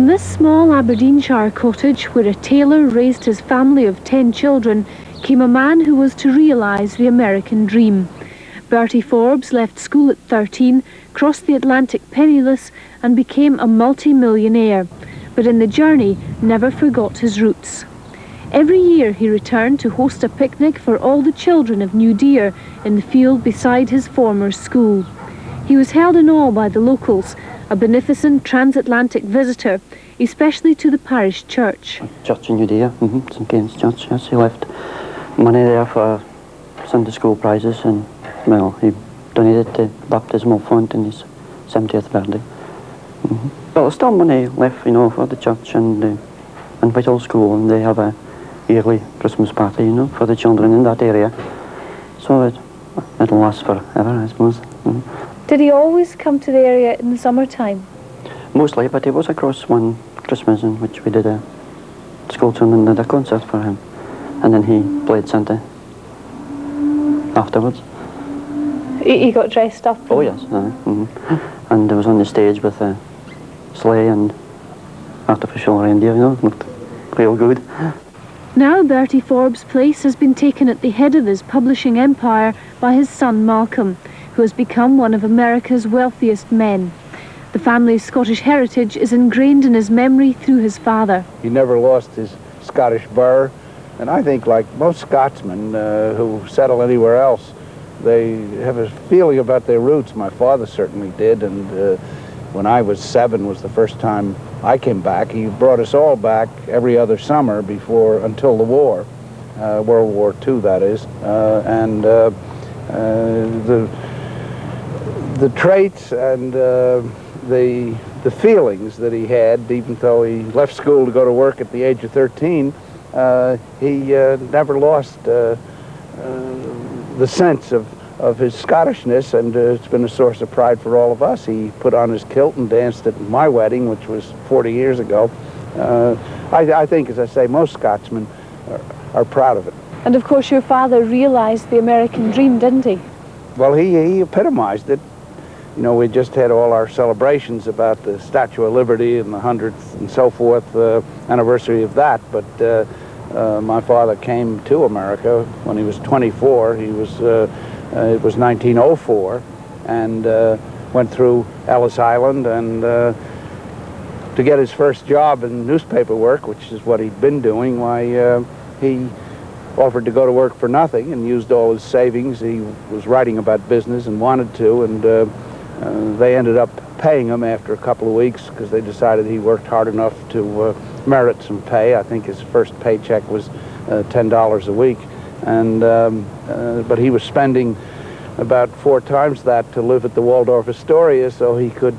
From this small Aberdeenshire cottage, where a tailor raised his family of 10 children, came a man who was to realise the American dream. Bertie Forbes left school at 13, crossed the Atlantic penniless and became a multi-millionaire, but in the journey never forgot his roots. Every year he returned to host a picnic for all the children of New Deer in the field beside his former school. He was held in awe by the locals, a beneficent transatlantic visitor, especially to the parish church. Church in New Deer, St. Cain's Church, yes. He left money there for Sunday school prizes, and, well, he donated to baptismal fund in his 70th birthday. But there's still money left, you know, for the church and Whitehall School, and they have a yearly Christmas party, you know, for the children in that area. So it'll last forever, I suppose. Did he always come to the area in the summertime? Mostly, but he was across one Christmas in which we did a school tune and did a concert for him. And then he played Santa afterwards. He got dressed up? Oh yes, and he was on the stage with a sleigh and artificial reindeer, you know, looked real good. Now Bertie Forbes' place has been taken at the head of his publishing empire by his son Malcolm, who has become one of America's wealthiest men. The family's Scottish heritage is ingrained in his memory through his father. He never lost his Scottish burr, and I think, like most Scotsmen who settle anywhere else, they have a feeling about their roots. My father certainly did, and when I was 7 was the first time I came back. He brought us all back every other summer until the war, World War II, that is, and the traits and the feelings that he had, even though he left school to go to work at the age of 13, he never lost the sense of his Scottishness, and it's been a source of pride for all of us. He put on his kilt and danced at my wedding, which was 40 years ago. I think, as I say, most Scotsmen are proud of it. And of course your father realised the American dream, didn't he? Well, he epitomized it. You know, we just had all our celebrations about the Statue of Liberty and the 100th and so forth anniversary of that, but my father came to America when he was 24. It was 1904, and went through Ellis Island, and to get his first job in newspaper work, which is what he'd been doing, why he offered to go to work for nothing and used all his savings. He was writing about business and wanted to, and they ended up paying him after a couple of weeks because they decided he worked hard enough to merit some pay. I think his first paycheck was $10 a week, and but he was spending about 4 times that to live at the Waldorf Astoria so he could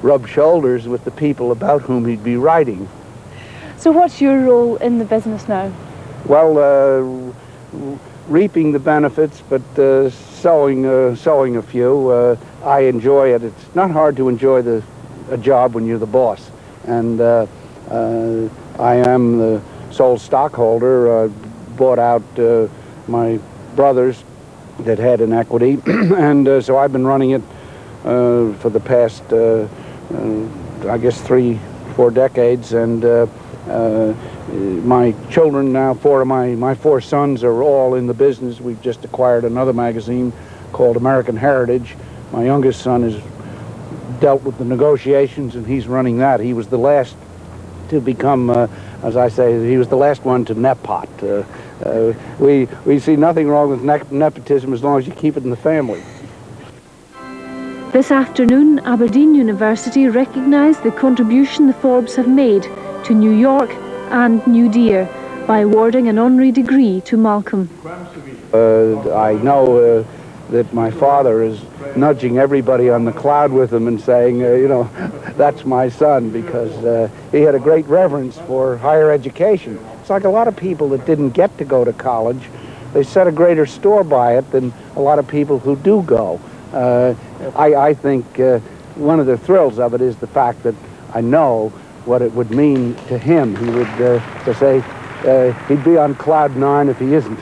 rub shoulders with the people about whom he'd be writing. So what's your role in the business now? Well, reaping the benefits, but sowing a few. I enjoy it. It's not hard to enjoy a job when you're the boss, and I am the sole stockholder. Bought out my brothers that had an equity, and so I've been running it for the past, I guess, 3-4 decades, and my children now, 4 of my 4 sons are all in the business. We've just acquired another magazine called American Heritage. My youngest son has dealt with the negotiations, and he's running that. He was the last to become, as I say, he was the last one to nepot. We see nothing wrong with nepotism as long as you keep it in the family. This afternoon, Aberdeen University recognised the contribution the Forbes have made to New York and New Deer by awarding an honorary degree to Malcolm. I know that my father is nudging everybody on the cloud with him and saying, you know, that's my son, because he had a great reverence for higher education. It's like a lot of people that didn't get to go to college. They set a greater store by it than a lot of people who do go. I think one of the thrills of it is the fact that I know what it would mean to him. He would, to say, he'd be on cloud 9 if he isn't.